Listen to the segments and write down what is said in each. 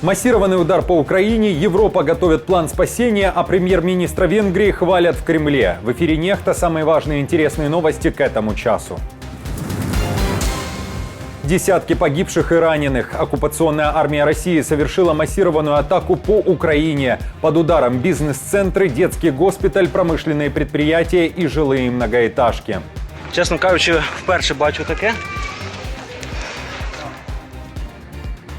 Массированный удар по Украине, Европа готовит план спасения, а премьер-министра Венгрии хвалят в Кремле. В эфире «Нехта» самые важные и интересные новости к этому часу. Десятки погибших и раненых. Оккупационная армия России совершила массированную атаку по Украине. Под ударом бизнес-центры, детский госпиталь, промышленные предприятия и жилые многоэтажки. Чесно кажучи, вперше бачу таке.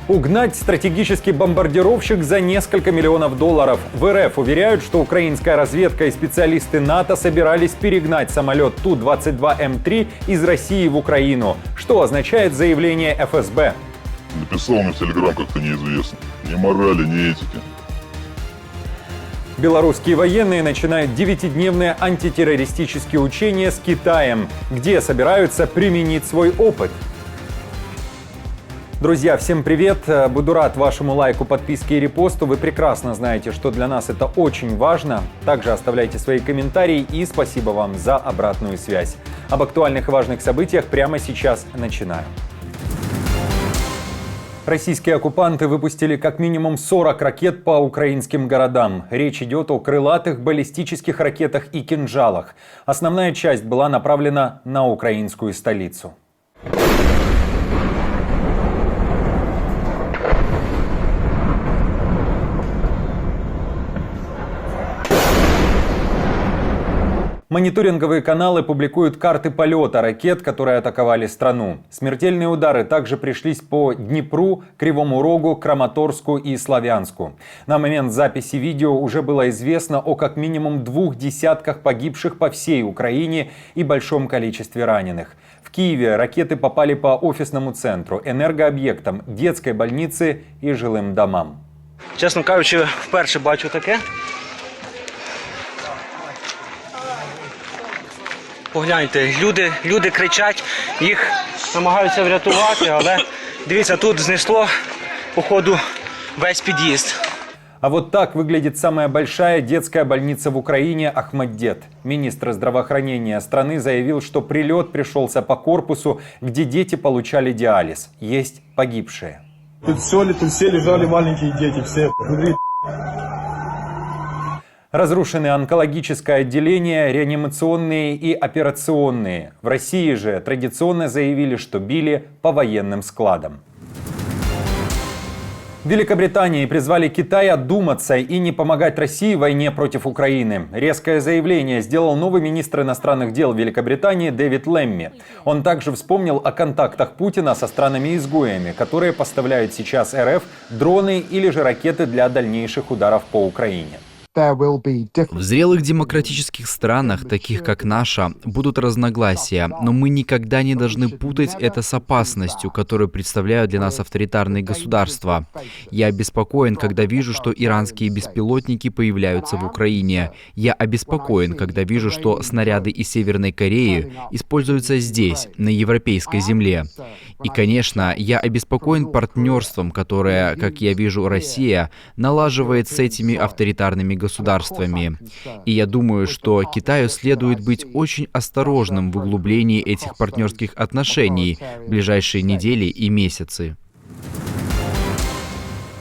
Угнать стратегический бомбардировщик за несколько миллионов долларов. В РФ уверяют, что украинская разведка и специалисты НАТО собирались перегнать самолет Ту-22М3 из России в Украину. Что означает заявление ФСБ? Написал мне в Телеграм как-то неизвестно. Ни морали, ни этики. Белорусские военные начинают 9-дневные антитеррористические учения с Китаем, где собираются применить свой опыт. Друзья, всем привет! Буду рад вашему лайку, подписке и репосту. Вы прекрасно знаете, что для нас это очень важно. Также оставляйте свои комментарии и спасибо вам за обратную связь. Об актуальных и важных событиях прямо сейчас начинаем. Российские оккупанты выпустили как минимум 40 ракет по украинским городам. Речь идет о крылатых баллистических ракетах и кинжалах. Основная часть была направлена на украинскую столицу. Мониторинговые каналы публикуют карты полета ракет, которые атаковали страну. Смертельные удары также пришлись по Днепру, Кривому Рогу, Краматорску и Славянску. На момент записи видео уже было известно о как минимум 2 десятках погибших по всей Украине и большом количестве раненых. В Киеве ракеты попали по офисному центру, энергообъектам, детской больнице и жилым домам. Чесно кажучи, вперше бачу таке. Погляньте, люди кричать, їх намагаються врятувати, але дивіться, тут знесло, походу, весь під'їзд. А вот так выглядит самая большая детская больница в Украине «Ахмаддет». Министр здравоохранения страны заявил, что прилет пришелся по корпусу, где дети получали диализ. Есть погибшие. Тут все лежали маленькие дети, все. Разрушены онкологическое отделение, реанимационные и операционные. В России же традиционно заявили, что били по военным складам. В Великобритании призвали Китай одуматься и не помогать России в войне против Украины. Резкое заявление сделал новый министр иностранных дел Великобритании Дэвид Лэмми. Он также вспомнил о контактах Путина со странами-изгоями, которые поставляют сейчас РФ дроны или же ракеты для дальнейших ударов по Украине. В зрелых демократических странах, таких как наша, будут разногласия, но мы никогда не должны путать это с опасностью, которую представляют для нас авторитарные государства. Я обеспокоен, когда вижу, что иранские беспилотники появляются в Украине. Я обеспокоен, когда вижу, что снаряды из Северной Кореи используются здесь, на европейской земле. И, конечно, я обеспокоен партнерством, которое, как я вижу, Россия налаживает с этими авторитарными государствами. И я думаю, что Китаю следует быть очень осторожным в углублении этих партнерских отношений в ближайшие недели и месяцы.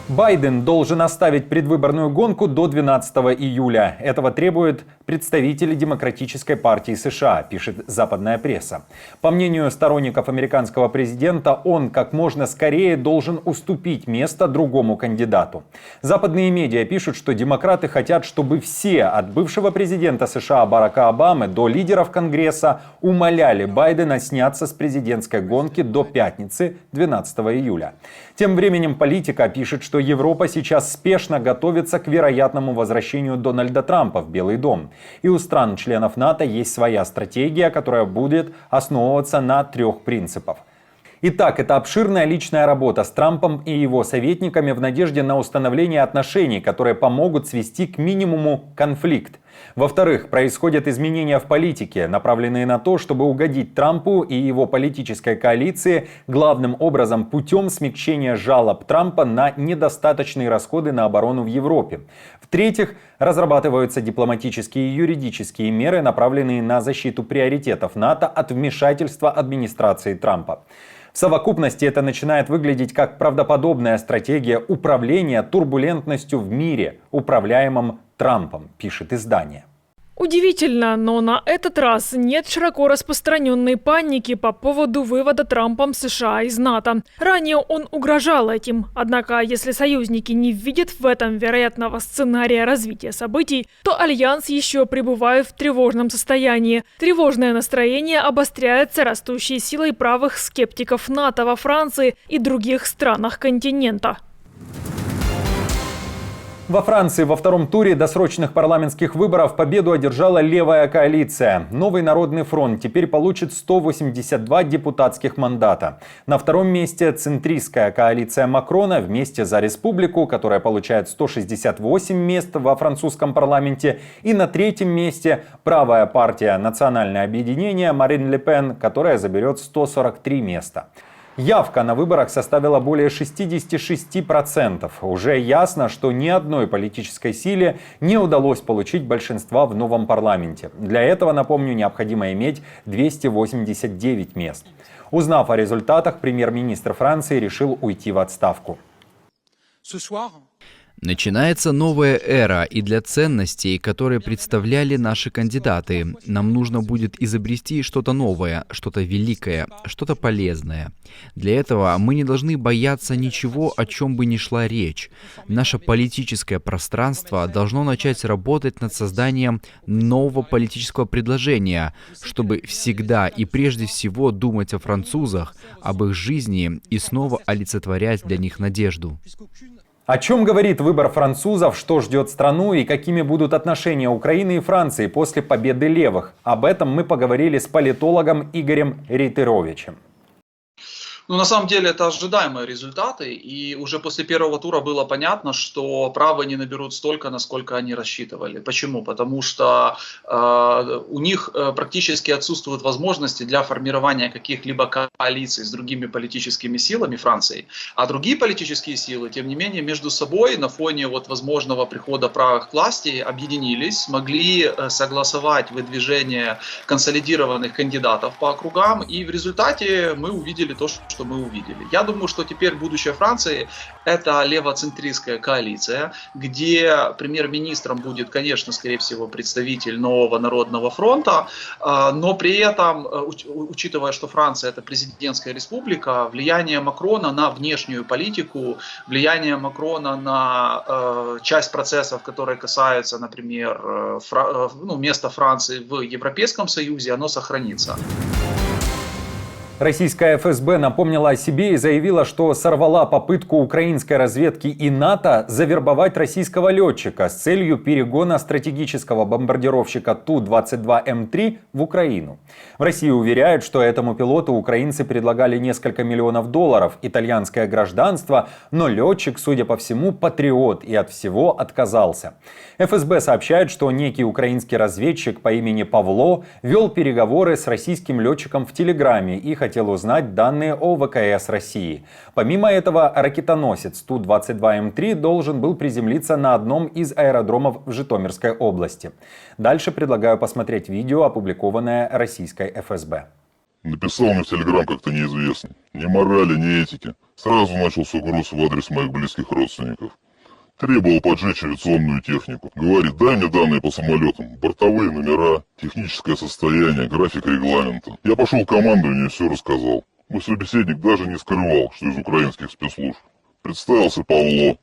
Байден должен оставить предвыборную гонку до 12 июля. Этого требуют представители Демократической партии США, пишет западная пресса. По мнению сторонников американского президента, он как можно скорее должен уступить место другому кандидату. Западные медиа пишут, что демократы хотят, чтобы все, от бывшего президента США Барака Обамы до лидеров Конгресса, умоляли Байдена сняться с президентской гонки до пятницы 12 июля. Тем временем политика пишет, что Европа сейчас спешно готовится к вероятному возвращению Дональда Трампа в Белый дом. И у стран-членов НАТО есть своя стратегия, которая будет основываться на 3 принципах. Итак, это обширная личная работа с Трампом и его советниками в надежде на установление отношений, которые помогут свести к минимуму конфликт. Во-вторых, происходят изменения в политике, направленные на то, чтобы угодить Трампу и его политической коалиции, главным образом путем смягчения жалоб Трампа на недостаточные расходы на оборону в Европе. В-третьих, разрабатываются дипломатические и юридические меры, направленные на защиту приоритетов НАТО от вмешательства администрации Трампа. В совокупности это начинает выглядеть как правдоподобная стратегия управления турбулентностью в мире, управляемом Трампом, пишет издание. Удивительно, но на этот раз нет широко распространенной паники по поводу вывода Трампом США из НАТО. Ранее он угрожал этим. Однако, если союзники не видят в этом вероятного сценария развития событий, то Альянс еще пребывает в тревожном состоянии. Тревожное настроение обостряется растущей силой правых скептиков НАТО во Франции и других странах континента. Во Франции во втором туре досрочных парламентских выборов победу одержала левая коалиция. Новый народный фронт теперь получит 182 депутатских мандата. На втором месте центристская коалиция Макрона вместе за республику, которая получает 168 мест во французском парламенте. И на третьем месте правая партия «Национальное объединение» Марин Ле Пен, которая заберет 143 места. Явка на выборах составила более 66%. Уже ясно, что ни одной политической силе не удалось получить большинства в новом парламенте. Для этого, напомню, необходимо иметь 289 мест. Узнав о результатах, премьер-министр Франции решил уйти в отставку. Начинается новая эра, и для ценностей, которые представляли наши кандидаты, нам нужно будет изобрести что-то новое, что-то великое, что-то полезное. Для этого мы не должны бояться ничего, о чем бы ни шла речь. Наше политическое пространство должно начать работать над созданием нового политического предложения, чтобы всегда и прежде всего думать о французах, об их жизни и снова олицетворять для них надежду. О чем говорит выбор французов, что ждет страну и какими будут отношения Украины и Франции после победы левых? Об этом мы поговорили с политологом Игорем Рейтеровичем. Ну, на самом деле, это ожидаемые результаты, и уже после первого тура было понятно, что правые не наберут столько, насколько они рассчитывали. Почему? Потому что у них практически отсутствуют возможности для формирования каких-либо коалиций с другими политическими силами Франции, а другие политические силы, тем не менее, между собой на фоне вот возможного прихода правых к власти объединились, смогли согласовать выдвижение консолидированных кандидатов по округам, и в результате мы увидели то, что мы увидели. Я думаю, что теперь будущее Франции – это левоцентристская коалиция, где премьер-министром будет, конечно, скорее всего, представитель нового народного фронта, но при этом, учитывая, что Франция – это президентская республика, влияние Макрона на внешнюю политику, влияние Макрона на часть процессов, которые касаются, например, места Франции в Европейском Союзе, оно сохранится. Российская ФСБ напомнила о себе и заявила, что сорвала попытку украинской разведки и НАТО завербовать российского летчика с целью перегона стратегического бомбардировщика Ту-22М3 в Украину. В России уверяют, что этому пилоту украинцы предлагали несколько миллионов долларов, итальянское гражданство, но летчик, судя по всему, патриот и от всего отказался. ФСБ сообщает, что некий украинский разведчик по имени Павло вел переговоры с российским летчиком в Телеграме и хотел узнать данные о ВКС России. Помимо этого, ракетоносец Ту-22М3 должен был приземлиться на одном из аэродромов в Житомирской области. Дальше предлагаю посмотреть видео, опубликованное российской ФСБ. Написал мне в Телеграм как-то неизвестный. Ни морали, ни этики. Сразу начался угроз в адрес моих близких родственников. Требовал поджечь авиационную технику. Говорит, дай мне данные по самолетам, бортовые номера, техническое состояние, график регламента. Я пошел в командование и все рассказал. Мой собеседник даже не скрывал, что из украинских спецслужб. Представился Павло.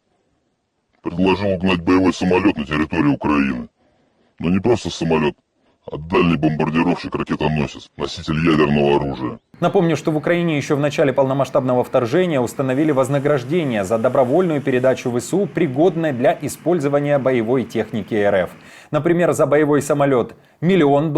Предложил угнать боевой самолет на территории Украины. Но не просто самолет, а дальний бомбардировщик-ракетоносец, носитель ядерного оружия. Напомню, что в Украине еще в начале полномасштабного вторжения установили вознаграждение за добровольную передачу ВСУ, пригодной для использования боевой техники РФ. Например, за боевой самолет $1 миллион,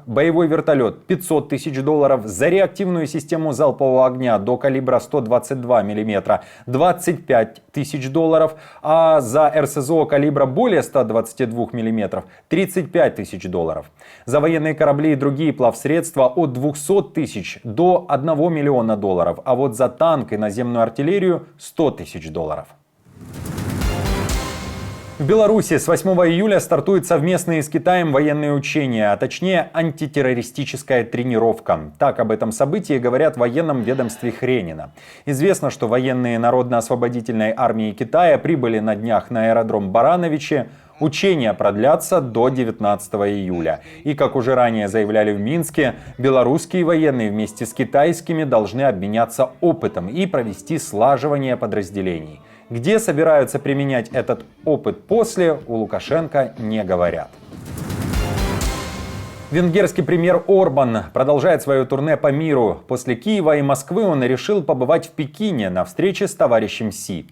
боевой вертолет $500 000, за реактивную систему залпового огня до калибра 122 мм $25 000, а за РСЗО калибра более 122 мм $35 000. За военные корабли и другие плавсредства от 200 тысяч до $1 миллиона, а вот за танк и наземную артиллерию $100 000. В Беларуси с 8 июля стартуют совместные с Китаем военные учения, а точнее антитеррористическая тренировка. Так об этом событии говорят в военном ведомстве Хренина. Известно, что военные Народно-освободительной армии Китая прибыли на днях на аэродром Барановичи. Учения продлятся до 19 июля. И, как уже ранее заявляли в Минске, белорусские военные вместе с китайскими должны обменяться опытом и провести слаживание подразделений. Где собираются применять этот опыт после, у Лукашенко не говорят. Венгерский премьер Орбан продолжает свое турне по миру. После Киева и Москвы он решил побывать в Пекине на встрече с товарищем Си.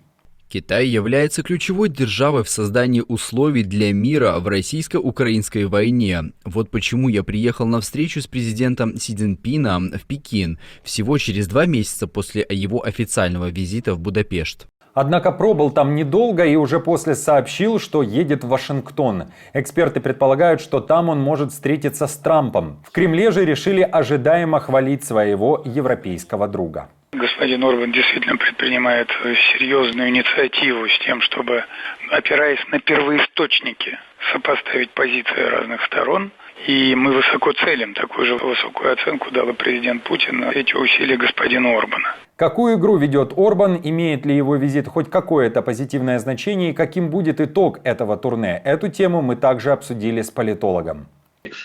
Китай является ключевой державой в создании условий для мира в российско-украинской войне. Вот почему я приехал на встречу с президентом Си Цзиньпином в Пекин всего через 2 месяца после его официального визита в Будапешт. Однако пробыл там недолго и уже после сообщил, что едет в Вашингтон. Эксперты предполагают, что там он может встретиться с Трампом. В Кремле же решили ожидаемо хвалить своего европейского друга. Господин Орбан действительно предпринимает серьезную инициативу с тем, чтобы, опираясь на первоисточники, сопоставить позиции разных сторон. И мы высоко целим, такую же высокую оценку дал и президент Путин на эти усилия господина Орбана. Какую игру ведет Орбан, имеет ли его визит хоть какое-то позитивное значение и каким будет итог этого турне? Эту тему мы также обсудили с политологом.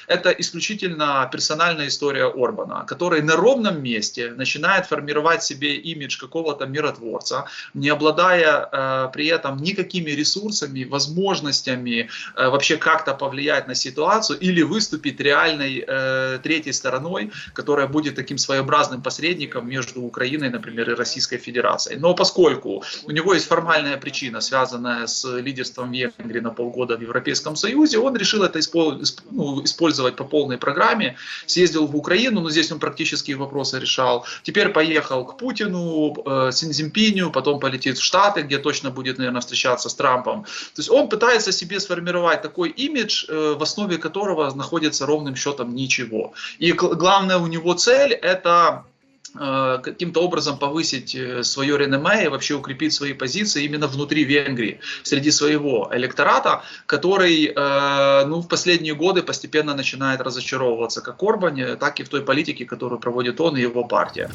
Это исключительно персональная история Орбана, который на ровном месте начинает формировать себе имидж какого-то миротворца, не обладая при этом никакими ресурсами, возможностями вообще как-то повлиять на ситуацию или выступить реальной третьей стороной, которая будет таким своеобразным посредником между Украиной, например, и Российской Федерацией. Но поскольку у него есть формальная причина, связанная с лидерством Венгрии на полгода в Европейском Союзе, он решил это использовать по полной программе, съездил в Украину, но здесь он практические вопросы решал. Теперь поехал к Путину, Си Цзиньпиню, потом полетит в Штаты, где точно будет, наверное, встречаться с Трампом. То есть он пытается себе сформировать такой имидж, в основе которого находится ровным счетом ничего. И главная у него цель – это каким-то образом повысить свое реноме и вообще укрепить свои позиции именно внутри Венгрии, среди своего электората, который в последние годы постепенно начинает разочаровываться как Орбане, так и в той политике, которую проводит он и его партия.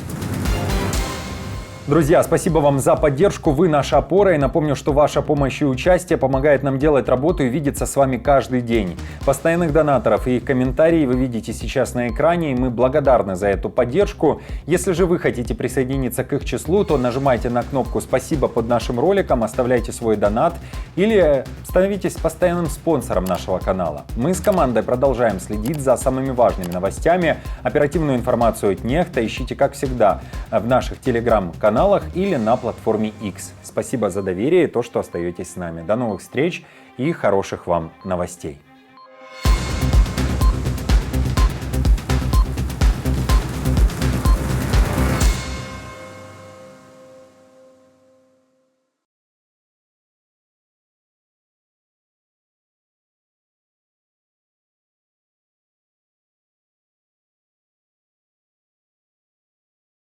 Друзья, спасибо вам за поддержку, вы наша опора, и напомню, что ваша помощь и участие помогает нам делать работу и видеться с вами каждый день. Постоянных донаторов и их комментарии вы видите сейчас на экране, и мы благодарны за эту поддержку. Если же вы хотите присоединиться к их числу, то нажимайте на кнопку «Спасибо» под нашим роликом, оставляйте свой донат или становитесь постоянным спонсором нашего канала. Мы с командой продолжаем следить за самыми важными новостями. Оперативную информацию от Нехта ищите, как всегда, в наших телеграм-каналах или на платформе X. Спасибо за доверие и то, что остаетесь с нами. До новых встреч и хороших вам новостей.